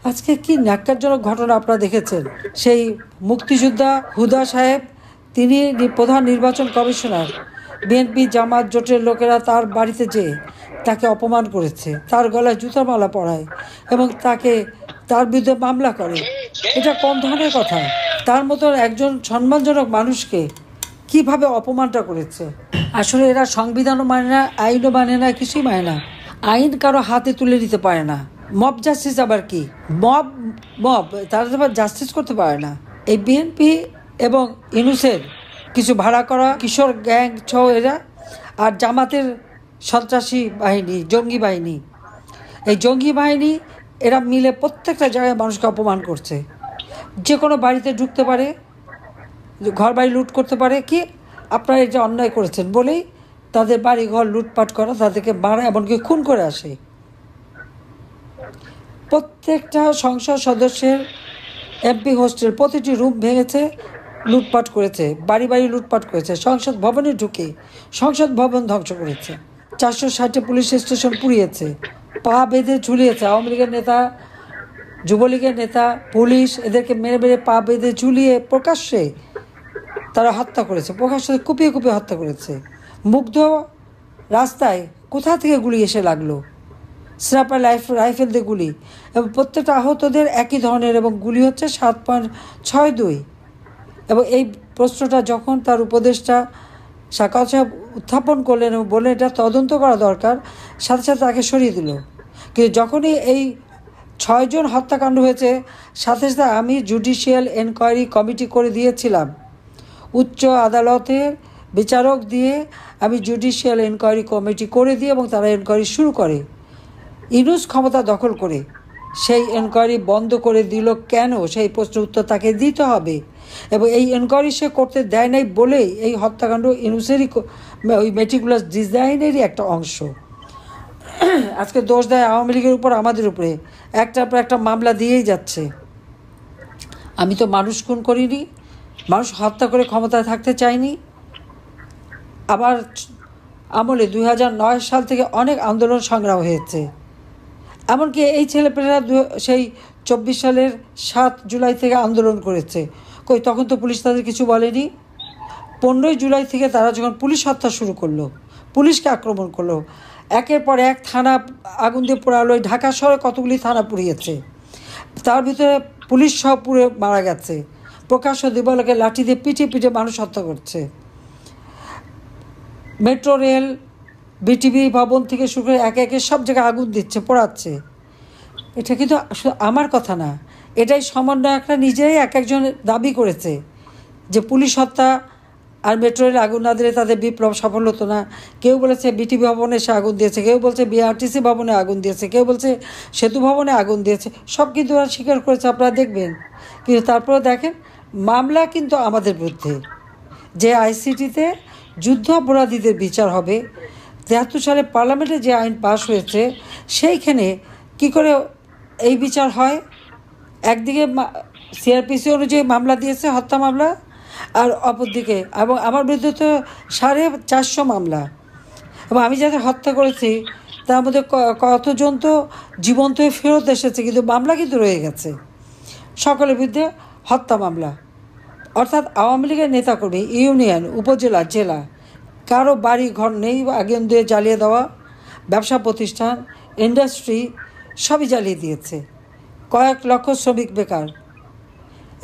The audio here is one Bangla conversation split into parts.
আজকে কি ন্যাক্কারজনক ঘটনা আপনারা দেখেছেন। সেই মুক্তিযোদ্ধা হুদা সাহেব, তিনি প্রধান নির্বাচন কমিশনার, বিএনপি জামাত জোটের লোকেরা তার বাড়িতে যেয়ে তাকে অপমান করেছে, তার গলায় জুতার মালা পরায় এবং তার বিরুদ্ধে মামলা করে। এটা কোন ধরনের কথা? তার মতো একজন সম্মানজনক মানুষকে কিভাবে অপমানটা করেছে। আসলে এরা সংবিধানও মানে না, আইনও মানে না, কিছুই মানে না। আইন কারো হাতে তুলে নিতে পারে না। মব জাস্টিস আবার কি? মব তারা আবার জাস্টিস করতে পারে না। এই বিএনপি এবং ইউনূসের কিছু ভাড়া করা কিশোর গ্যাং সহ এরা, আর জামাতের সন্ত্রাসী বাহিনী, জঙ্গি বাহিনী, এই জঙ্গি বাহিনী এরা মিলে প্রত্যেকটা জায়গায় মানুষকে অপমান করছে। যে কোনো বাড়িতে ঢুকতে পারে, ঘর বাড়ি লুট করতে পারে। কি আপনারা এটা অন্যায় করেছেন বলেই তাদের বাড়ি ঘর লুটপাট করা, তাদেরকে মারা, এমনকি খুন করে আসে। প্রত্যেকটা সংসদ সদস্যের এমপি হোস্টেল প্রতিটি রুম ভেঙেছে, লুটপাট করেছে, বাড়ি বাড়ি লুটপাট করেছে, সংসদ ভবনে ঢুকে সংসদ ভবন ধ্বংস করেছে, 460 পুলিশ স্টেশন পুড়িয়েছে, পা বেঁধে ঝুলিয়েছে। আওয়ামী লীগের নেতা, যুবলীগের নেতা, পুলিশ এদেরকে মেরে মেরে পা বেঁধে ঝুলিয়ে প্রকাশ্যে তারা হত্যা করেছে, প্রকাশ্যে কুপিয়ে কুপিয়ে হত্যা করেছে। মুগ্ধ রাস্তায় কোথা থেকে গুলি এসে লাগলো, স্নাইপার রাইফেল দিয়ে গুলি, এবং প্রত্যেকটা আহতদের একই ধরনের, এবং গুলি হচ্ছে 7.62। এবং এই প্রশ্নটা যখন তার উপদেষ্টা সাকাওয়াত সাহেব উত্থাপন করলেন এবং বললেন এটা তদন্ত করা দরকার, সাথে সাথে তাকে সরিয়ে দিল। কিন্তু যখনই এই 6 জন হত্যাকাণ্ড হয়েছে, সাথে সাথে আমি জুডিশিয়াল এনকোয়ারি কমিটি করে দিয়েছিলাম, উচ্চ আদালতের বিচারক দিয়ে আমি জুডিশিয়াল এনকোয়ারি কমিটি করে দিই, এবং তারা এনকোয়ারি শুরু করে। ইউনূস ক্ষমতা দখল করে সেই এনকোয়ারি বন্ধ করে দিল কেন? সেই প্রশ্নের উত্তর তাকে দিতে হবে। এবং এই এনকোয়ারি সে করতে দেয় নাই বলেই এই হত্যাকাণ্ড ইউনূসেরই, ওই মেটিকুলাস ডিজাইনেরই একটা অংশ। আজকে দোষ দেয় আওয়ামী লীগের উপর, আমাদের উপরে একটার পর একটা মামলা দিয়েই যাচ্ছে। আমি তো মানুষ খুন করিনি, মানুষ হত্যা করে ক্ষমতায় থাকতে চাইনি। আবার আমলে 2009 সাল থেকে অনেক আন্দোলন সংগ্রাম হয়েছে। এমনকি এই ছেলেপেলেরা সেই 24 সালের 7 জুলাই থেকে আন্দোলন করেছে। তখন তো পুলিশ তাদের কিছু বলেনি। 15 জুলাই থেকে তারা যখন পুলিশ হত্যা শুরু করলো, পুলিশকে আক্রমণ করলো, একের পর এক থানা আগুন দিয়ে পোড়ালো। ঢাকা শহরে কতগুলি থানা পুড়িয়েছে, তার ভিতরে পুলিশ সব পুড়ে মারা গেছে। প্রকাশ্য দিবালোকে লাঠি দিয়ে পিটিয়ে পিটিয়ে মানুষ হত্যা করছে। মেট্রো রেল, বিটিভি ভবন থেকে শুরু করে একে একে সব জায়গায় আগুন দিচ্ছে, পোড়াচ্ছে। এটা কিন্তু আমার কথা না, এটাই সমন্বয়করা নিজেই এক একজন দাবি করেছে যে পুলিশ হত্যা আর মেট্রো রেল আগুন না দিলে তাদের বিপ্লব সফল হতো না। কেউ বলেছে বিটিভি ভবনে সে আগুন দিয়েছে, কেউ বলছে বিআরটিসি ভবনে আগুন দিয়েছে, কেউ বলছে সেতু ভবনে আগুন দিয়েছে। সব কিন্তু ওরা স্বীকার করেছে, আপনারা দেখবেন। কিন্তু তারপরেও দেখেন, মামলা কিন্তু আমাদের বিরুদ্ধে। যে আইসিটিতে যুদ্ধ অপরাধীদের বিচার হবে, 73 সালে পার্লামেন্টে যে আইন পাশ হয়েছে, সেইখানে কি করে এই বিচার হয়? একদিকে সিআরপিসি অনুযায়ী মামলা দিয়েছে, হত্যা মামলা, আর অপরদিকে এবং আমার বিরুদ্ধে তো 450 মামলা, এবং আমি যাদের হত্যা করেছি তার মধ্যে কতজন তো জীবন্ত হয়ে ফেরত এসেছে, কিন্তু মামলা কিন্তু রয়ে গেছে। সকলের বিরুদ্ধে হত্যা মামলা। অর্থাৎ আওয়ামী লীগের নেতাকর্মী, ইউনিয়ন, উপজেলা, জেলা, কারো বাড়ি ঘর নেই, আগুন দিয়ে জ্বালিয়ে দেওয়া, ব্যবসা প্রতিষ্ঠান, ইন্ডাস্ট্রি সবই জ্বালিয়ে দিয়েছে। কয়েক লক্ষ শ্রমিক বেকার।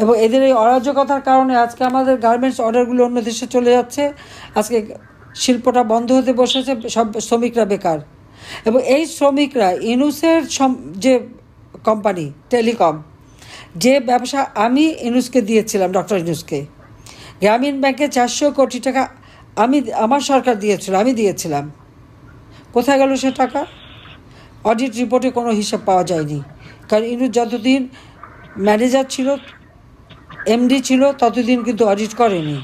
এবং এদের এই অরাজকতার কারণে আজকে আমাদের গার্মেন্টস অর্ডারগুলো অন্য দেশে চলে যাচ্ছে। আজকে শিল্পটা বন্ধ হতে বসেছে, সব শ্রমিকরা বেকার। এবং এই শ্রমিকরা ইউনূসের যে কোম্পানি টেলিকম, যে ব্যবসা আমি ইউনূসকে দিয়েছিলাম, ডক্টর ইউনূসকে, গ্রামীণ ব্যাংকে 400 কোটি টাকা আমার সরকার দিয়েছিল, আমি দিয়েছিলাম। কোথায় গেল সে টাকা? অডিট রিপোর্টে কোনো হিসাব পাওয়া যায়নি। কারণ ইউনূস যতদিন ম্যানেজার ছিল, এমডি ছিল, ততদিন কিন্তু অডিট করেনি।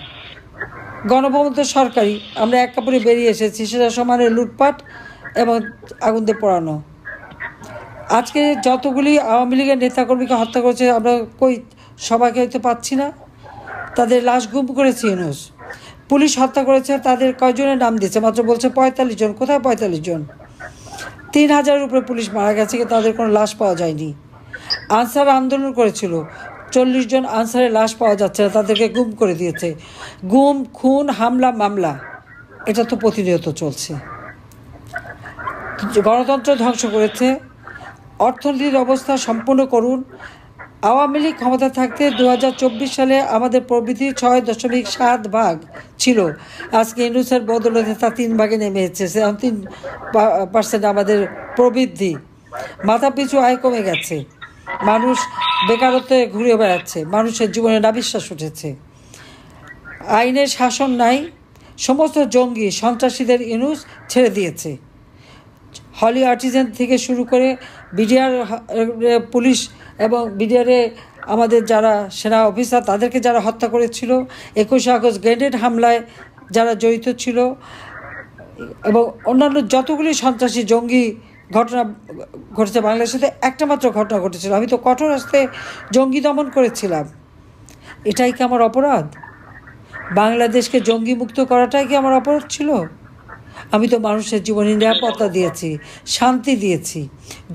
গণভবন তো সরকারি, আমরা এক কাপড়ে বেরিয়ে এসেছি, সেটা সমানে লুটপাট এবং আগুন দিয়ে পোড়ানো। আজকে যতগুলি আওয়ামী লীগের নেতাকর্মীকে হত্যা করেছে, আমরা সবাইকে হয়তো পাচ্ছি না। তাদের লাশ গুম করেছে ইউনূস। পুলিশ হত্যা করেছে, তাদের কয়জনের নাম দিয়েছে? মাত্র বলছে 45 জন। কোথায় 45 জন? 3000-এর উপরে পুলিশ মারা গেছে, কিন্তু তাদের কোনো লাশ পাওয়া যায়নি। আনসার আন্দোলন করেছিল, 40 জন আনসারের লাশ পাওয়া যাচ্ছে না, তাদেরকে গুম করে দিয়েছে। গুম, খুন, হামলা, মামলা, এটা তো প্রতিনিয়ত চলছে। গণতন্ত্র ধ্বংস করেছে। অর্থনীতির অবস্থা সম্পূর্ণ করুন। আওয়ামী লীগ ক্ষমতা থাকতে 2024 সালে আমাদের প্রবৃদ্ধি 6.7 ভাগ ছিল। আজকে ইউনূসের বদৌলতে তা 3 ভাগে নেমে এসেছে। 3% আমাদের প্রবৃদ্ধি। মাথাপিছু আয় কমে গেছে। মানুষ বেকারত্বে ঘুরে বেড়াচ্ছে। মানুষের জীবনে নাবিশ্বাস উঠেছে। আইনের শাসন নাই। সমস্ত জঙ্গি সন্ত্রাসীদের ইউনূস ছেড়ে দিয়েছে। হলি আর্টিজান থেকে শুরু করে বিডিআর পুলিশ এবং বিডিআরে আমাদের যারা সেনা অফিসার, তাদেরকে যারা হত্যা করেছিল, 21শে আগস্ট গ্রেনেড হামলায় যারা জড়িত ছিল, এবং অন্যান্য যতগুলি সন্ত্রাসী জঙ্গি ঘটনা ঘটেছে বাংলাদেশে, একটা মাত্র ঘটনা ঘটেছিল। আমি তো কঠোর হস্তে জঙ্গি দমন করেছিলাম। এটাই কি আমার অপরাধ? বাংলাদেশকে জঙ্গি মুক্ত করাটাই কি আমার অপরাধ ছিল? আমি তো মানুষের জীবনে নিরাপত্তা দিয়েছি, শান্তি দিয়েছি।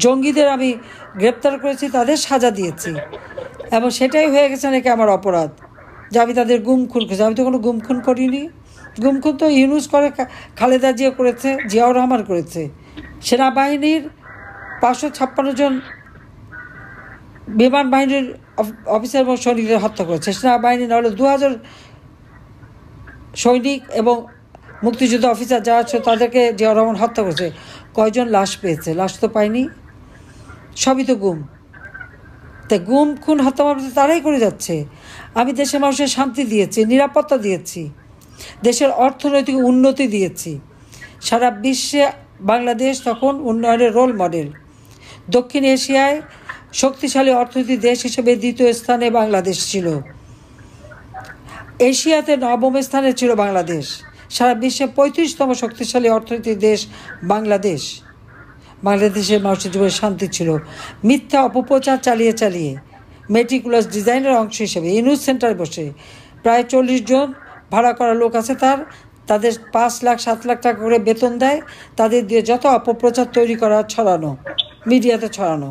জঙ্গিদের আমি গ্রেপ্তার করেছি, তাদের সাজা দিয়েছি, এবং সেটাই হয়ে গেছে নাকি আমার অপরাধ যে আমি তাদের গুম খুন করেছি? আমি তো কোনো গুম খুন করিনি। গুম খুন তো ইউনূস করে, খালেদা জিয়া করেছে, জিয়াউর রহমান করেছে। সেনাবাহিনীর 556 জন বিমান বাহিনীর অফিসার এবং সৈনিকদের হত্যা করেছে। সেনাবাহিনী নাহলে 2000 সৈনিক এবং মুক্তিযুদ্ধ অফিসার যারা ছিল তাদেরকে জিয়াউর রহমান হত্যা করেছে। কয়জন লাশ পেয়েছে? লাশ তো পায়নি, সবই তো গুম। তাই গুম, খুন, হত্যা মামলা তারাই করে যাচ্ছে। আমি দেশের মানুষের শান্তি দিয়েছি, নিরাপত্তা দিয়েছি, দেশের অর্থনৈতিক উন্নতি দিয়েছি। সারা বিশ্বে বাংলাদেশ তখন উন্নয়নের রোল মডেল। দক্ষিণ এশিয়ায় শক্তিশালী অর্থনৈতিক দেশ হিসেবে 2য় স্থানে বাংলাদেশ ছিল। এশিয়াতে 9ম স্থানে ছিল বাংলাদেশ। সারা বিশ্বে 35তম শক্তিশালী অর্থনৈতিক দেশ বাংলাদেশ। বাংলাদেশের মানুষের জীবনে শান্তি ছিল। মিথ্যা অপপ্রচার চালিয়ে চালিয়ে মেটিকুলাস ডিজাইনের অংশ হিসেবে ইউনূস সেন্টারে বসে প্রায় 40 জন ভাড়া করা লোক আছে, তাদের 5 লাখ 7 লাখ টাকা করে বেতন দেয়। তাদের দিয়ে যত অপপ্রচার তৈরি করা, ছড়ানো, মিডিয়াতে ছড়ানো,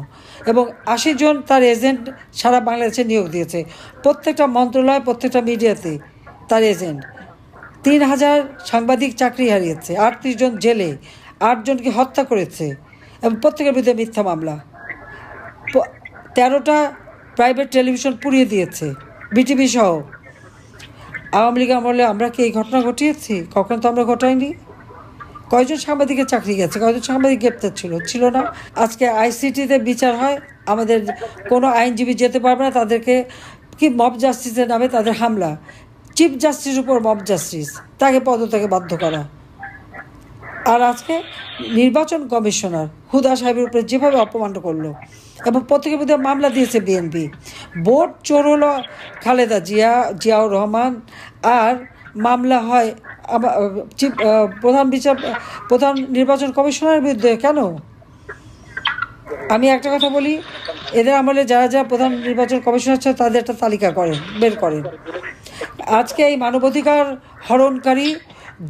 এবং 80 জন তার এজেন্ট সারা বাংলাদেশে নিয়োগ দিয়েছে। প্রত্যেকটা মন্ত্রণালয়, প্রত্যেকটা মিডিয়াতে তার এজেন্ট। 3000 সাংবাদিক চাকরি হারিয়েছে, 38 জন জেলে, 8 জনকে হত্যা করেছে, এবং প্রত্যেকের বিরুদ্ধে মিথ্যা মামলা। 13টা প্রাইভেট টেলিভিশন পুড়িয়ে দিয়েছে, বিটিভি সহ। আওয়ামী লীগ আমলে আমরা কি এই ঘটনা ঘটিয়েছি? কখনো তো আমরা ঘটাইনি। কয়জন সাংবাদিকের চাকরি গেছে? কয়জন সাংবাদিক গ্রেপ্তার ছিল না? আজকে আইসিটিতে বিচার হয়, আমাদের কোনো আইনজীবী যেতে পারবে না, তাদেরকে কি মব জাস্টিসের নামে তাদের হামলা। চিফ জাস্টিসের উপর মব জাস্টিস, তাকে পদত্যাগে বাধ্য করা। আর আজকে নির্বাচন কমিশনার হুদা সাহেবের উপরে যেভাবে অপমান করলো, এবং প্রত্যেকের বিরুদ্ধে মামলা দিয়েছে বিএনপি। ভোট চোর হলো খালেদা জিয়া, জিয়াউর রহমান, আর মামলা হয় প্রধান নির্বাচন কমিশনারের বিরুদ্ধে। কেন? আমি একটা কথা বলি, এদের আমলে যারা যারা প্রধান নির্বাচন কমিশনার ছিল তাদের একটা তালিকা বের করেন। আজকে এই মানবাধিকার হরণকারী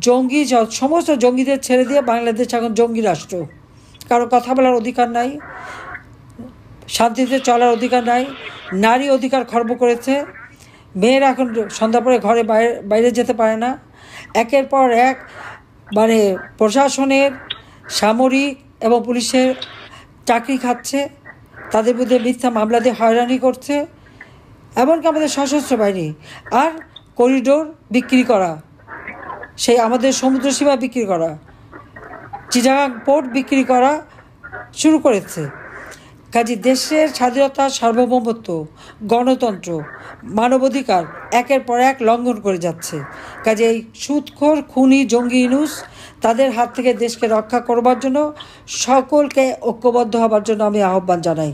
জঙ্গি, সমস্ত জঙ্গিদের ছেড়ে দিয়ে বাংলাদেশ এখন জঙ্গি রাষ্ট্র। কারো কথা বলার অধিকার নাই, শান্তিতে চলার অধিকার নাই, নারী অধিকার খর্ব করেছে। মেয়েরা এখন সন্ধ্যা পরে ঘরে বাইরে যেতে পারে না। একের পর এক প্রশাসনের, সামরিক এবং পুলিশের চাকরি খাচ্ছে, তাদের বিরুদ্ধে মিথ্যা মামলা দিয়ে হয়রানি করছে। এমনকি আমাদের সশস্ত্র বাহিনী আর করিডোর বিক্রি করা, সেই আমাদের সমুদ্র সীমা বিক্রি করা, চিটাগাং পোর্ট বিক্রি করা শুরু করেছে। কাজে দেশের স্বাধীনতা, সার্বভৌমত্ব, গণতন্ত্র, মানবাধিকার একের পর এক লঙ্ঘন করে যাচ্ছে। কাজে এই সুদখোর, খুনি, জঙ্গি ইউনূস, তাদের হাত থেকে দেশকে রক্ষা করবার জন্য সকলকে ঐক্যবদ্ধ হবার জন্য আমি আহ্বান জানাই।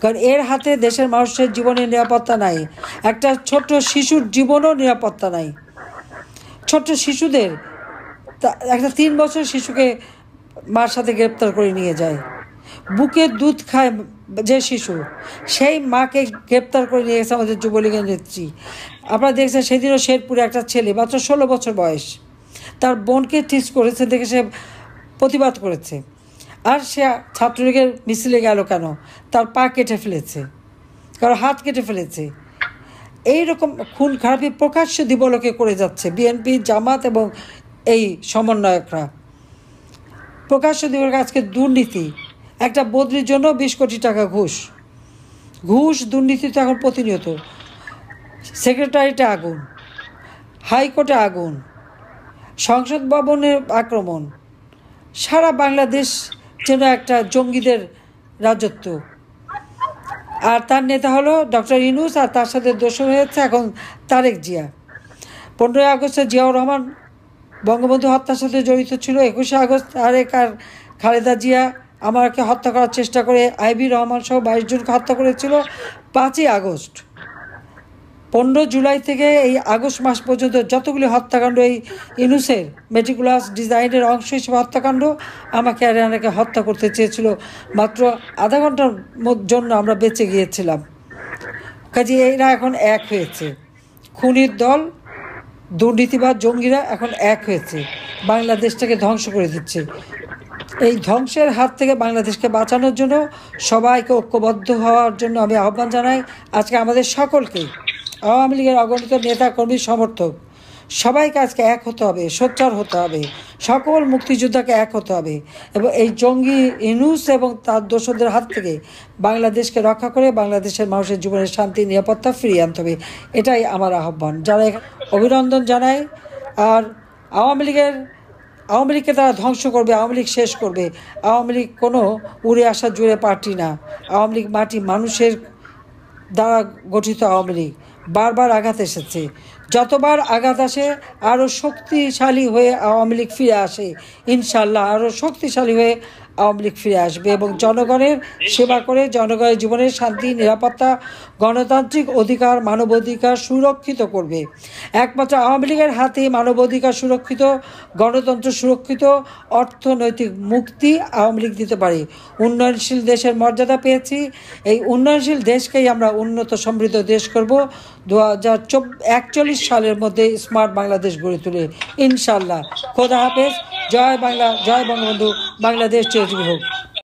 কারণ এর হাতে দেশের মানুষের জীবনের নিরাপত্তা নাই। একটা ছোট্ট শিশুর জীবনও নিরাপত্তা নাই। ছোট্ট শিশুদের, একটা 3 বছর শিশুকে মার সাথে গ্রেপ্তার করে নিয়ে যায়। বুকে দুধ খায় যে শিশু, সেই মাকে গ্রেপ্তার করে নিয়ে গেছে আমাদের যুবলীগের নেত্রী। আপনারা দেখছেন সেদিনও শেরপুরে একটা ছেলে মাত্র 16 বছর বয়স, তার বোনকে টিচ করেছে দেখে সে প্রতিবাদ করেছে। আর সে ছাত্রলীগের মিছিলে গেল কেন? তার পা কেটে ফেলেছে। কারো হাত কেটে ফেলেছে। এইরকম খুন খারাপি প্রকাশ্য দিবলোকে করে যাচ্ছে বিএনপি, জামাত এবং এই সমন্বয়করা। প্রকাশ্য দিবলোকে আজকে দুর্নীতি, একটা বদলির জন্য 20 কোটি টাকা ঘুষ দুর্নীতি তো এখন প্রতিনিয়ত। সেক্রেটারিয়েটে আগুন, হাইকোর্টে আগুন, সংসদ ভবনের আক্রমণ, সারা বাংলাদেশ যেন একটা জঙ্গিদের রাজত্ব। আর তার নেতা হলো ডক্টর ইউনূস, আর তার সাথে দোষর হয়েছে এখন তারেক জিয়া। 15ই আগস্টে জিয়াউর রহমান বঙ্গবন্ধু হত্যার সাথে জড়িত ছিল। 21শে আগস্ট তারেক আর খালেদা জিয়া আমাকে হত্যা করার চেষ্টা করে আইবি রহমান সহ 22 জনকে হত্যা করেছিল। 5ই আগস্ট, 15 জুলাই থেকে এই আগস্ট মাস পর্যন্ত যতগুলি হত্যাকাণ্ড, এই ইউনূসের মেটিকুলাস ডিজাইনের অংশ হিসেবে হত্যাকাণ্ড, আমাকে আর এনাকে হত্যা করতে চেয়েছিল। মাত্র আধা ঘন্টার জন্য আমরা বেঁচে গিয়েছিলাম। কাজে এরা এখন এক হয়েছে, খুনির দল, দুর্নীতিবাদ, জঙ্গিরা এখন এক হয়েছে, বাংলাদেশটাকে ধ্বংস করে দিচ্ছে। এই ধ্বংসের হাত থেকে বাংলাদেশকে বাঁচানোর জন্য সবাইকে ঐক্যবদ্ধ হওয়ার জন্য আমি আহ্বান জানাই। আজকে আমাদের সকলকে, আওয়ামী লীগের অগণিত নেতা কর্মী সমর্থক সবাইকে আজকে এক হতে হবে, সোচ্চার হতে হবে, সকল মুক্তিযোদ্ধাকে এক হতে হবে এবং এই জঙ্গি ইউনূস এবং তার দোসরদের হাত থেকে বাংলাদেশকে রক্ষা করে বাংলাদেশের মানুষের জীবনের শান্তি নিরাপত্তা ফিরিয়ে আনতে হবে। এটাই আমার আহ্বান। যারা অভিনন্দন জানায়। আর আওয়ামী লীগকে তারা ধ্বংস করবে, আওয়ামী লীগ শেষ করবে। আওয়ামী লীগ কোনো উড়ে আসা জুড়ে পার্টি না। আওয়ামী লীগ মাটি মানুষের দ্বারা গঠিত। আওয়ামী লীগ বারবার আঘাত এসেছে, যতবার আঘাত আসে আরও শক্তিশালী হয়ে আওয়ামী লীগ ফিরে আসে। ইনশাল্লাহ আরও শক্তিশালী হয়ে আওয়ামী লীগ ফিরে আসবে এবং জনগণের সেবা করে জনগণের জীবনের শান্তি, নিরাপত্তা, গণতান্ত্রিক অধিকার, মানবাধিকার সুরক্ষিত করবে। একমাত্র আওয়ামী লীগের হাতে মানবাধিকার সুরক্ষিত, গণতন্ত্র সুরক্ষিত, অর্থনৈতিক মুক্তি আওয়ামী লীগ দিতে পারে। উন্নয়নশীল দেশের মর্যাদা পেয়েছি, এই উন্নয়নশীল দেশকেই আমরা উন্নত সমৃদ্ধ দেশ করব 2041 সালের মধ্যে স্মার্ট বাংলাদেশ গড়ে তুলে ইনশাল্লাহ। খোদা হাফেজ। জয় বাংলা, জয় বঙ্গবন্ধু। বাংলাদেশ চিরজীবী হোক।